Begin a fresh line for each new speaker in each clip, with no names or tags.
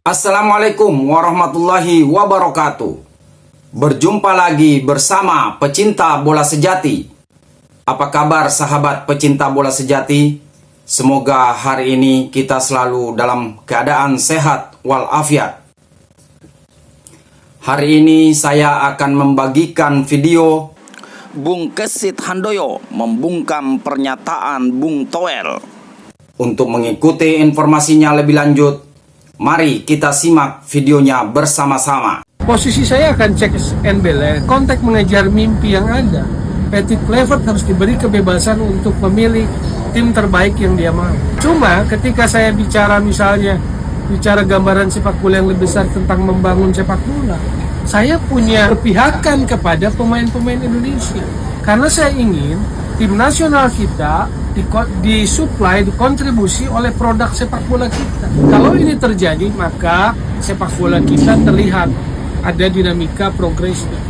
Assalamualaikum warahmatullahi wabarakatuh. Berjumpa lagi bersama pecinta bola sejati. Apa kabar sahabat pecinta bola sejati? Semoga hari ini kita selalu dalam keadaan sehat walafiat. Hari ini saya akan membagikan video Bung Kesit Handoyo membungkam pernyataan Bung Toel. Untuk mengikuti informasinya lebih lanjut, mari kita simak videonya bersama-sama.
Posisi saya akan cek and balance, konteks mengejar mimpi yang ada. Patrick Kluivert harus diberi kebebasan untuk memilih tim terbaik yang dia mau. Cuma ketika saya bicara bicara gambaran sepak bola yang lebih besar tentang membangun sepak bola, saya punya kepihakan kepada pemain-pemain Indonesia. Karena saya ingin tim nasional kita disuplai, dikontribusi oleh produk sepak bola kita. Kalau ini terjadi, maka sepak bola kita terlihat ada dinamika progresnya.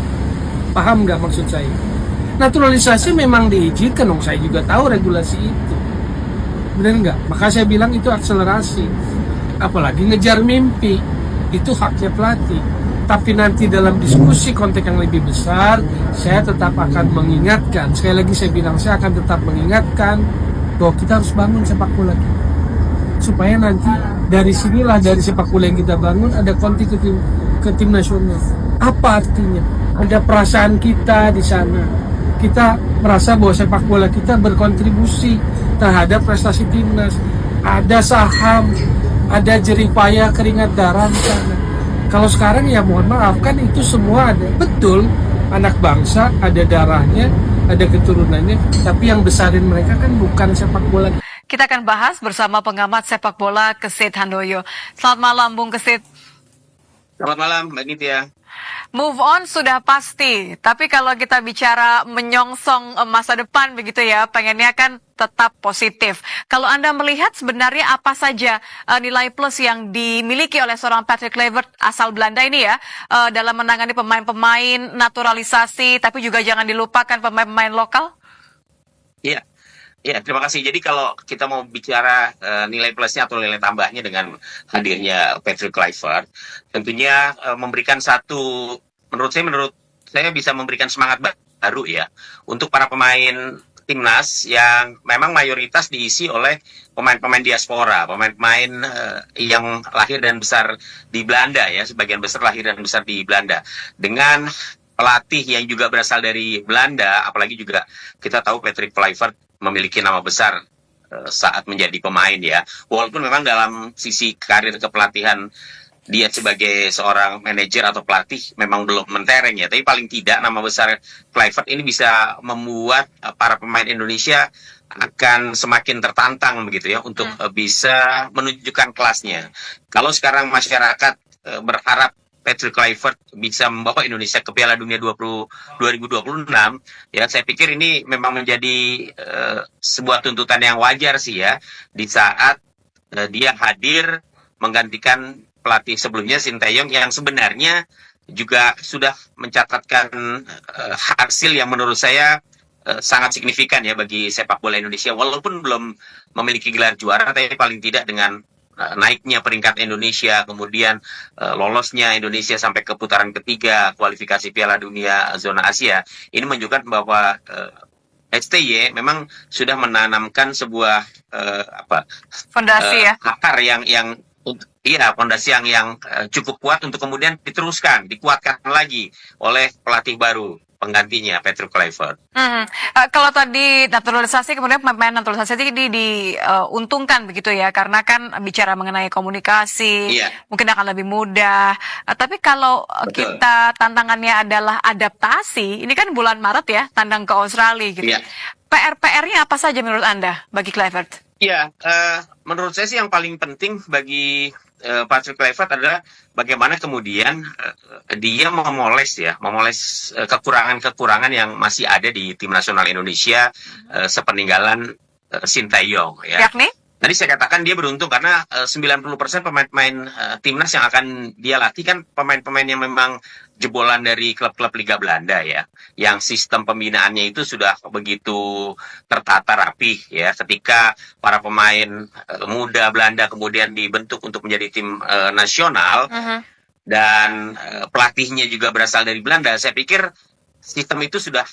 Paham nggak maksud saya? Naturalisasi memang diizinkan, saya juga tahu regulasi itu. Benar nggak? Maka saya bilang itu akselerasi. Apalagi ngejar mimpi, itu haknya pelatih. Tapi nanti dalam diskusi konteks yang lebih besar, saya tetap akan mengingatkan. Sekali lagi saya bilang, saya akan tetap mengingatkan bahwa kita harus bangun sepak bola kita. Supaya nanti dari sinilah, dari sepak bola yang kita bangun, ada kontik ke tim nasional. Apa artinya? Ada perasaan kita di sana. Kita merasa bahwa sepak bola kita berkontribusi terhadap prestasi timnas. Ada saham, ada jerih payah keringat darah di sana. Kalau sekarang ya mohon maaf, kan itu semua ada. Betul, anak bangsa ada darahnya, ada keturunannya, tapi yang besarin mereka kan bukan sepak bola.
Kita akan bahas bersama pengamat sepak bola Kesit Handoyo. Selamat malam Bung Kesit.
Selamat malam Mbak Nitya.
Move on sudah pasti, tapi kalau kita bicara menyongsong masa depan begitu ya, pengennya kan tetap positif. Kalau Anda melihat sebenarnya apa saja nilai plus yang dimiliki oleh seorang Patrick Kluivert asal Belanda ini ya, dalam menangani pemain-pemain naturalisasi, tapi juga jangan dilupakan pemain-pemain lokal?
Iya. Ya, terima kasih. Jadi kalau kita mau bicara nilai plusnya atau nilai tambahnya dengan hadirnya Patrick Kluivert, tentunya memberikan satu, menurut saya bisa memberikan semangat baru ya untuk para pemain timnas yang memang mayoritas diisi oleh pemain-pemain diaspora, pemain-pemain yang lahir dan besar di Belanda ya, sebagian besar lahir dan besar di Belanda. Dengan pelatih yang juga berasal dari Belanda, apalagi juga kita tahu Patrick Kluivert memiliki nama besar saat menjadi pemain ya. Walaupun memang dalam sisi karir kepelatihan dia sebagai seorang manajer atau pelatih memang belum mentereng ya. Tapi paling tidak nama besar Kluivert ini bisa membuat para pemain Indonesia akan semakin tertantang begitu ya untuk bisa menunjukkan kelasnya. Kalau sekarang masyarakat berharap Patrick Kluivert bisa membawa Indonesia ke Piala Dunia 2026, ya saya pikir ini memang menjadi sebuah tuntutan yang wajar sih ya, di saat dia hadir menggantikan pelatih sebelumnya Sinteyong yang sebenarnya juga sudah mencatatkan hasil yang menurut saya sangat signifikan ya bagi sepak bola Indonesia, walaupun belum memiliki gelar juara, tapi paling tidak dengan naiknya peringkat Indonesia, kemudian lolosnya Indonesia sampai ke putaran ketiga kualifikasi Piala Dunia zona Asia, ini menunjukkan bahwa STY memang sudah menanamkan sebuah
Fondasi ya,
akar yang fondasi yang cukup kuat untuk kemudian diteruskan, dikuatkan lagi oleh pelatih baru penggantinya Patrick Kluivert.
Kalau tadi naturalisasi, kemudian pemain naturalisasi ini diuntungkan begitu ya, karena kan bicara mengenai komunikasi, mungkin akan lebih mudah. Tapi kalau kita tantangannya adalah adaptasi, ini kan bulan Maret ya, tandang ke Australia gitu. PR-nya apa saja menurut Anda bagi Kluivert?
Ya, menurut saya sih yang paling penting bagi Patrick Kluivert adalah bagaimana kemudian dia memoles kekurangan-kekurangan yang masih ada di tim nasional Indonesia sepeninggalan Sinteyong ya.
Yakni?
Tadi saya katakan dia beruntung karena 90% pemain-pemain timnas yang akan dia latih kan pemain-pemain yang memang jebolan dari klub-klub Liga Belanda ya, yang sistem pembinaannya itu sudah begitu tertata rapi ya. Ketika para pemain muda Belanda kemudian dibentuk untuk menjadi tim nasional dan pelatihnya juga berasal dari Belanda, saya pikir sistem itu sudah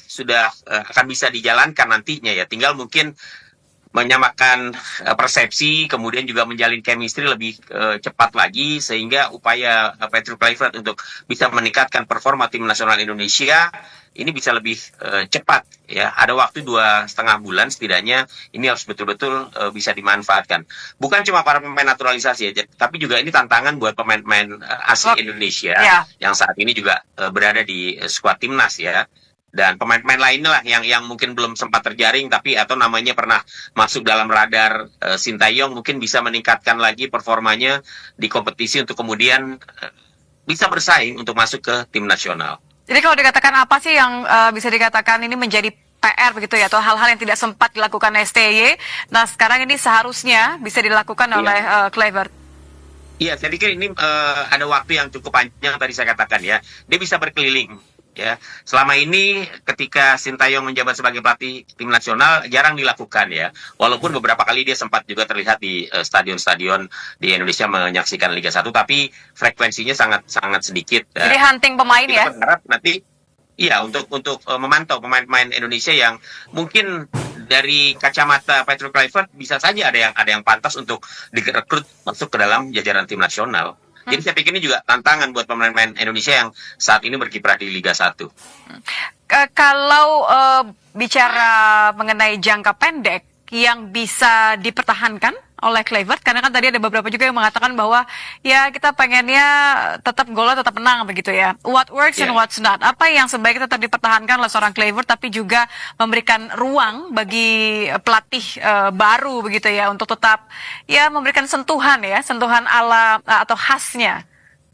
akan bisa dijalankan nantinya ya. Tinggal mungkin menyamakan persepsi, kemudian juga menjalin chemistry lebih cepat lagi, sehingga upaya Patrick Kluivert untuk bisa meningkatkan performa tim nasional Indonesia ini bisa lebih cepat ya. Ada waktu 2,5 bulan setidaknya, ini harus betul-betul bisa dimanfaatkan. Bukan cuma para pemain naturalisasi aja, tapi juga ini tantangan buat pemain-pemain asli Indonesia yang saat ini juga berada di skuad timnas ya. Dan pemain-pemain lainnya lah yang mungkin belum sempat terjaring tapi atau namanya pernah masuk dalam radar Sintayong, mungkin bisa meningkatkan lagi performanya di kompetisi untuk kemudian bisa bersaing untuk masuk ke tim nasional.
Jadi kalau dikatakan apa sih yang bisa dikatakan ini menjadi PR begitu ya, atau hal-hal yang tidak sempat dilakukan STY, nah sekarang ini seharusnya bisa dilakukan oleh Kluivert?
Iya, saya pikir ini ada waktu yang cukup panjang tadi saya katakan ya. Dia bisa berkeliling. Ya, selama ini ketika Sintayong menjabat sebagai pelatih tim nasional jarang dilakukan ya. Walaupun beberapa kali dia sempat juga terlihat di stadion-stadion di Indonesia menyaksikan Liga 1, tapi frekuensinya sangat sedikit.
Jadi hunting pemain ya.
Kita berharap nanti iya untuk memantau pemain-pemain Indonesia yang mungkin dari kacamata Patrick Kluivert bisa saja ada yang pantas untuk direkrut masuk ke dalam jajaran tim nasional. Jadi saya pikir ini juga tantangan buat pemain-pemain Indonesia yang saat ini berkiprah di Liga 1.
Kalau bicara mengenai jangka pendek yang bisa dipertahankan oleh Kluivert, karena kan tadi ada beberapa juga yang mengatakan bahwa ya kita pengennya tetap golnya tetap menang begitu ya. What works and what's not. Apa yang sebaiknya tetap dipertahankan oleh seorang Kluivert tapi juga memberikan ruang bagi pelatih baru begitu ya untuk tetap ya memberikan sentuhan sentuhan ala atau khasnya.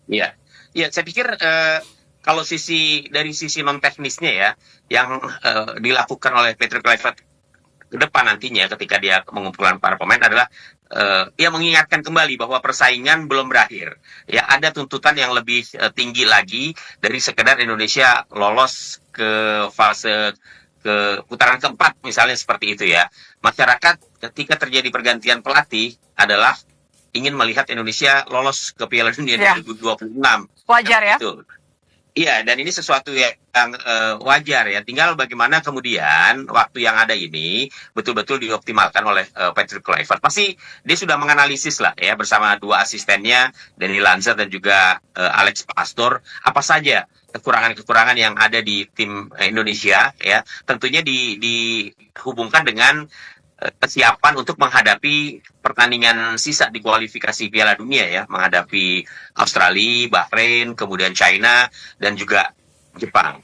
Iya. Ya, saya pikir kalau dari sisi non teknisnya ya yang dilakukan oleh Patrick Kluivert ke depan nantinya ketika dia mengumpulkan para pemain adalah ya mengingatkan kembali bahwa persaingan belum berakhir. Ya ada tuntutan yang lebih tinggi lagi dari sekedar Indonesia lolos ke fase ke putaran keempat misalnya seperti itu ya. Masyarakat ketika terjadi pergantian pelatih adalah ingin melihat Indonesia lolos ke Piala Dunia 2026.
Wajar ya.
Itu. Iya, dan ini sesuatu yang wajar ya. Tinggal bagaimana kemudian waktu yang ada ini betul-betul dioptimalkan oleh Patrick Kluivert. Pasti dia sudah menganalisis lah ya bersama dua asistennya, Danny Lanzer dan juga Alex Pastor, apa saja kekurangan-kekurangan yang ada di tim Indonesia ya. Tentunya dihubungkan dengan kesiapan untuk menghadapi pertandingan sisa di kualifikasi Piala Dunia ya, menghadapi Australia, Bahrain, kemudian China dan juga Jepang.